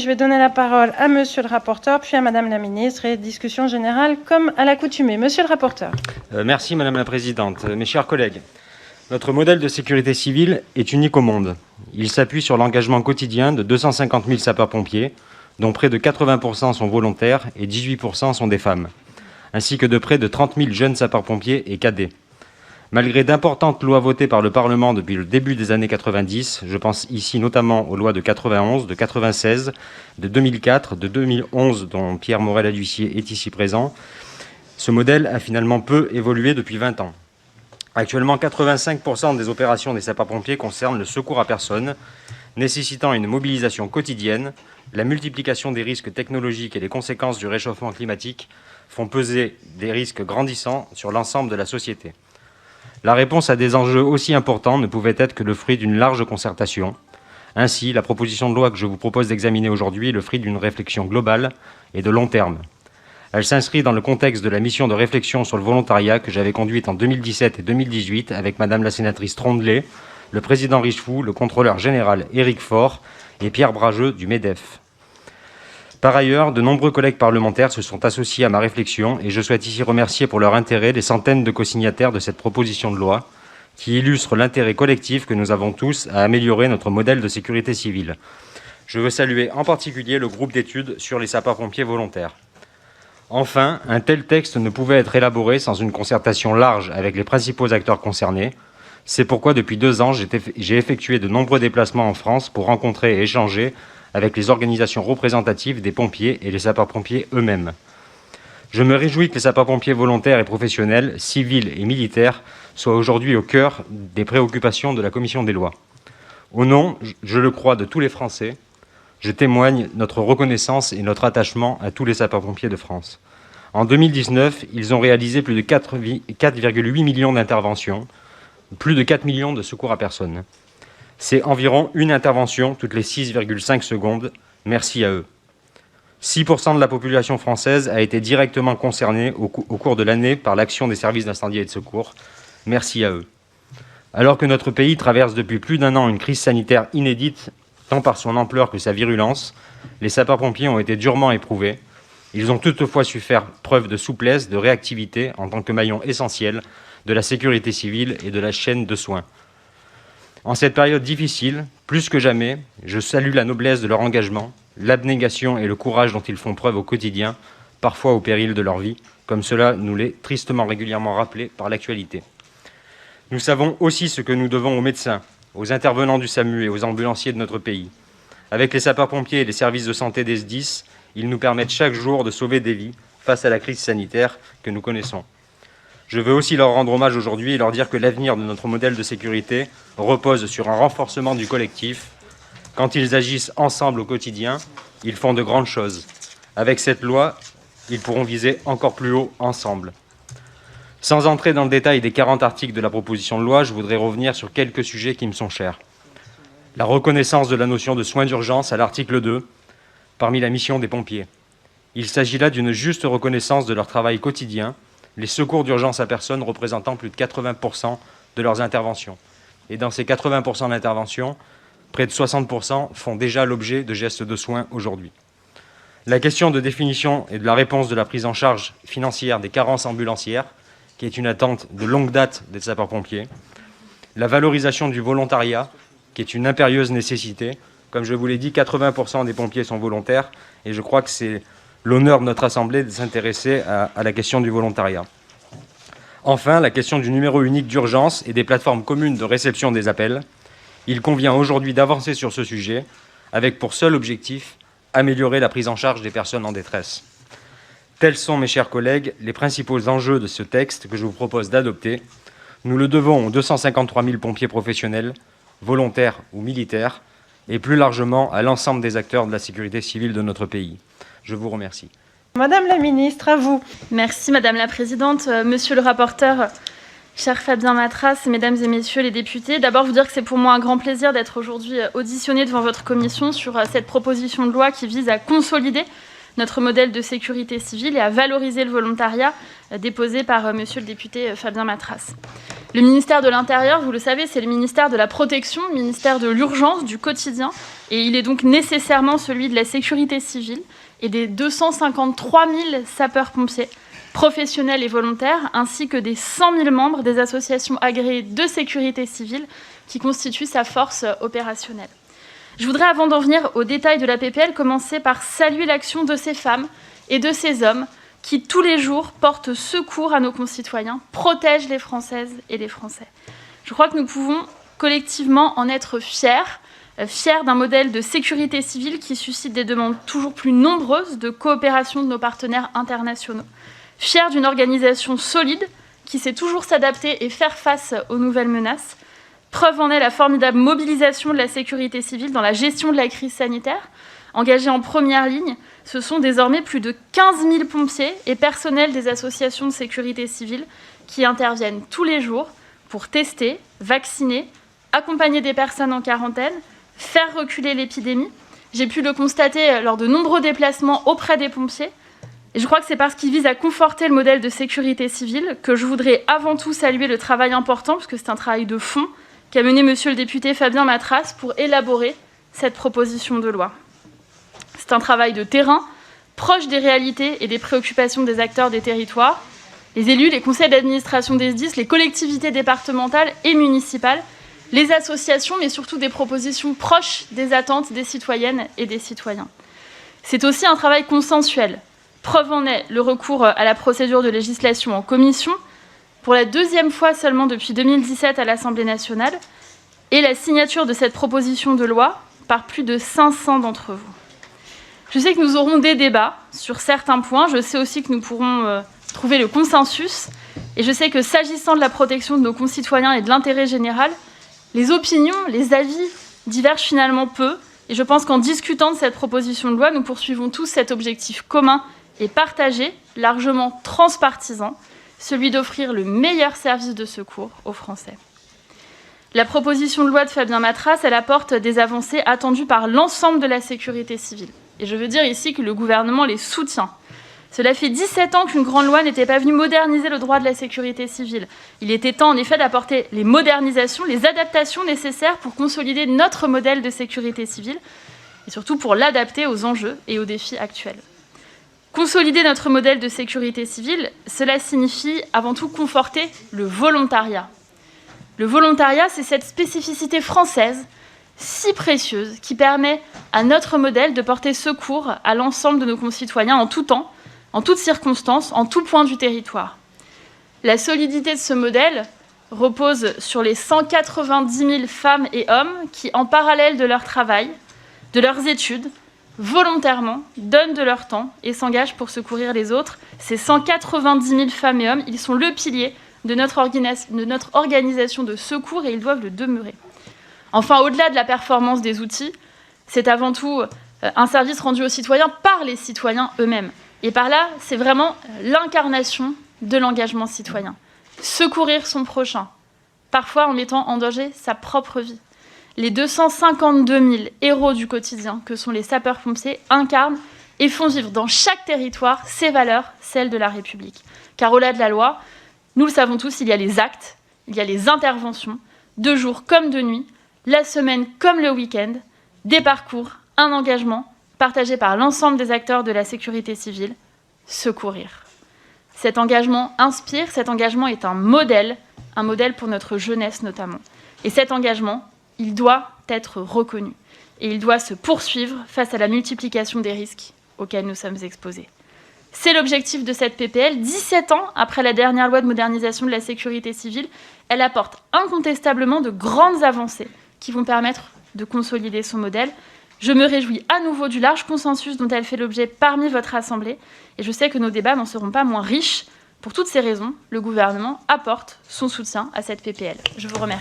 Je vais donner la parole à Monsieur le rapporteur, puis à Madame la ministre, et discussion générale comme à l'accoutumée. Monsieur le rapporteur. Merci Madame la Présidente. Mes chers collègues, notre modèle de sécurité civile est unique au monde. Il s'appuie sur l'engagement quotidien de 250 000 sapeurs-pompiers, dont près de 80% sont volontaires et 18% sont des femmes, ainsi que de près de 30 000 jeunes sapeurs-pompiers et cadets. Malgré d'importantes lois votées par le Parlement depuis le début des années 90, je pense ici notamment aux lois de 91, de 96, de 2004, de 2011, dont Pierre Morel-A-L'Huissier est ici présent, ce modèle a finalement peu évolué depuis 20 ans. Actuellement, 85% des opérations des sapeurs-pompiers concernent le secours à personne, nécessitant une mobilisation quotidienne. La multiplication des risques technologiques et les conséquences du réchauffement climatique font peser des risques grandissants sur l'ensemble de la société. La réponse à des enjeux aussi importants ne pouvait être que le fruit d'une large concertation. Ainsi, la proposition de loi que je vous propose d'examiner aujourd'hui est le fruit d'une réflexion globale et de long terme. Elle s'inscrit dans le contexte de la mission de réflexion sur le volontariat que j'avais conduite en 2017 et 2018 avec Madame la sénatrice Trondlet, le président Richefou, le contrôleur général Éric Faure et Pierre Brageux du MEDEF. Par ailleurs, de nombreux collègues parlementaires se sont associés à ma réflexion et je souhaite ici remercier pour leur intérêt les centaines de co-signataires de cette proposition de loi qui illustre l'intérêt collectif que nous avons tous à améliorer notre modèle de sécurité civile. Je veux saluer en particulier le groupe d'études sur les sapeurs-pompiers volontaires. Enfin, un tel texte ne pouvait être élaboré sans une concertation large avec les principaux acteurs concernés. C'est pourquoi, depuis 2 ans, j'ai effectué de nombreux déplacements en France pour rencontrer et échanger avec les organisations représentatives des pompiers et les sapeurs-pompiers eux-mêmes. Je me réjouis que les sapeurs-pompiers volontaires et professionnels, civils et militaires, soient aujourd'hui au cœur des préoccupations de la Commission des lois. Au nom, je le crois, de tous les Français, je témoigne notre reconnaissance et notre attachement à tous les sapeurs-pompiers de France. En 2019, ils ont réalisé plus de 4,8 millions d'interventions, plus de 4 millions de secours à personne. C'est environ une intervention toutes les 6,5 secondes. Merci à eux. 6% de la population française a été directement concernée au cours de l'année par l'action des services d'incendie et de secours. Merci à eux. Alors que notre pays traverse depuis plus d'1 an une crise sanitaire inédite, tant par son ampleur que sa virulence, les sapeurs-pompiers ont été durement éprouvés. Ils ont toutefois su faire preuve de souplesse, de réactivité en tant que maillon essentiel de la sécurité civile et de la chaîne de soins. En cette période difficile, plus que jamais, je salue la noblesse de leur engagement, l'abnégation et le courage dont ils font preuve au quotidien, parfois au péril de leur vie, comme cela nous l'est tristement régulièrement rappelé par l'actualité. Nous savons aussi ce que nous devons aux médecins, aux intervenants du SAMU et aux ambulanciers de notre pays. Avec les sapeurs-pompiers et les services de santé des SDIS, ils nous permettent chaque jour de sauver des vies face à la crise sanitaire que nous connaissons. Je veux aussi leur rendre hommage aujourd'hui et leur dire que l'avenir de notre modèle de sécurité repose sur un renforcement du collectif. Quand ils agissent ensemble au quotidien, ils font de grandes choses. Avec cette loi, ils pourront viser encore plus haut ensemble. Sans entrer dans le détail des 40 articles de la proposition de loi, je voudrais revenir sur quelques sujets qui me sont chers. La reconnaissance de la notion de soins d'urgence à l'article 2, parmi la mission des pompiers. Il s'agit là d'une juste reconnaissance de leur travail quotidien, les secours d'urgence à personne représentant plus de 80% de leurs interventions. Et dans ces 80% d'interventions, près de 60% font déjà l'objet de gestes de soins aujourd'hui. La question de définition et de la réponse de la prise en charge financière des carences ambulancières, qui est une attente de longue date des sapeurs-pompiers. La valorisation du volontariat, qui est une impérieuse nécessité. Comme je vous l'ai dit, 80% des pompiers sont volontaires, et je crois que c'est l'honneur de notre Assemblée de s'intéresser à la question du volontariat. Enfin, la question du numéro unique d'urgence et des plateformes communes de réception des appels. Il convient aujourd'hui d'avancer sur ce sujet, avec pour seul objectif améliorer la prise en charge des personnes en détresse. Tels sont, mes chers collègues, les principaux enjeux de ce texte que je vous propose d'adopter. Nous le devons aux 253 000 pompiers professionnels, volontaires ou militaires, et plus largement à l'ensemble des acteurs de la sécurité civile de notre pays. Je vous remercie. Madame la ministre, à vous. Merci Madame la Présidente. Monsieur le rapporteur, cher Fabien Matras, Mesdames et Messieurs les députés, d'abord vous dire que c'est pour moi un grand plaisir d'être aujourd'hui auditionné devant votre commission sur cette proposition de loi qui vise à consolider notre modèle de sécurité civile et à valoriser le volontariat déposé par monsieur le député Fabien Matras. Le ministère de l'Intérieur, vous le savez, c'est le ministère de la protection, le ministère de l'urgence, du quotidien, et il est donc nécessairement celui de la sécurité civile et des 253 000 sapeurs-pompiers professionnels et volontaires, ainsi que des 100 000 membres des associations agréées de sécurité civile qui constituent sa force opérationnelle. Je voudrais, avant d'en venir au détail de la PPL, commencer par saluer l'action de ces femmes et de ces hommes qui, tous les jours, portent secours à nos concitoyens, protègent les Françaises et les Français. Je crois que nous pouvons collectivement en être fiers d'un modèle de sécurité civile qui suscite des demandes toujours plus nombreuses de coopération de nos partenaires internationaux, fiers d'une organisation solide qui sait toujours s'adapter et faire face aux nouvelles menaces. Preuve en est la formidable mobilisation de la sécurité civile dans la gestion de la crise sanitaire. Engagés en première ligne, ce sont désormais plus de 15 000 pompiers et personnels des associations de sécurité civile qui interviennent tous les jours pour tester, vacciner, accompagner des personnes en quarantaine, faire reculer l'épidémie. J'ai pu le constater lors de nombreux déplacements auprès des pompiers. Et je crois que c'est parce qu'ils visent à conforter le modèle de sécurité civile que je voudrais avant tout saluer le travail important, parce que c'est un travail de fond, qu'a mené monsieur le député Fabien Matras pour élaborer cette proposition de loi. C'est un travail de terrain, proche des réalités et des préoccupations des acteurs des territoires, les élus, les conseils d'administration des SDIS, les collectivités départementales et municipales, les associations, mais surtout des propositions proches des attentes des citoyennes et des citoyens. C'est aussi un travail consensuel. Preuve en est le recours à la procédure de législation en commission, pour la deuxième fois seulement depuis 2017 à l'Assemblée nationale, et la signature de cette proposition de loi par plus de 500 d'entre vous. Je sais que nous aurons des débats sur certains points, je sais aussi que nous pourrons trouver le consensus, et je sais que s'agissant de la protection de nos concitoyens et de l'intérêt général, les opinions, les avis divergent finalement peu, et je pense qu'en discutant de cette proposition de loi, nous poursuivons tous cet objectif commun et partagé, largement transpartisan, celui d'offrir le meilleur service de secours aux Français. La proposition de loi de Fabien Matras, elle apporte des avancées attendues par l'ensemble de la sécurité civile. Et je veux dire ici que le gouvernement les soutient. Cela fait 17 ans qu'une grande loi n'était pas venue moderniser le droit de la sécurité civile. Il était temps en effet d'apporter les modernisations, les adaptations nécessaires pour consolider notre modèle de sécurité civile et surtout pour l'adapter aux enjeux et aux défis actuels. Consolider notre modèle de sécurité civile, cela signifie avant tout conforter le volontariat. Le volontariat, c'est cette spécificité française si précieuse qui permet à notre modèle de porter secours à l'ensemble de nos concitoyens en tout temps, en toutes circonstances, en tout point du territoire. La solidité de ce modèle repose sur les 190 000 femmes et hommes qui, en parallèle de leur travail, de leurs études, volontairement donnent de leur temps et s'engagent pour secourir les autres. Ces 190 000 femmes et hommes, ils sont le pilier de notre organisation de secours et ils doivent le demeurer. Enfin, au-delà de la performance des outils, c'est avant tout un service rendu aux citoyens par les citoyens eux-mêmes. Et par là, c'est vraiment l'incarnation de l'engagement citoyen. Secourir son prochain, parfois en mettant en danger sa propre vie. Les 252 000 héros du quotidien que sont les sapeurs-pompiers incarnent et font vivre dans chaque territoire ces valeurs, celles de la République. Car au-delà de la loi, nous le savons tous, il y a les actes, il y a les interventions, de jour comme de nuit, la semaine comme le week-end, des parcours, un engagement partagé par l'ensemble des acteurs de la sécurité civile, secourir. Cet engagement inspire, cet engagement est un modèle pour notre jeunesse notamment. Et cet engagement, il doit être reconnu et il doit se poursuivre face à la multiplication des risques auxquels nous sommes exposés. C'est l'objectif de cette PPL. 17 ans après la dernière loi de modernisation de la sécurité civile, elle apporte incontestablement de grandes avancées qui vont permettre de consolider son modèle. Je me réjouis à nouveau du large consensus dont elle fait l'objet parmi votre Assemblée et je sais que nos débats n'en seront pas moins riches. Pour toutes ces raisons, le gouvernement apporte son soutien à cette PPL. Je vous remercie.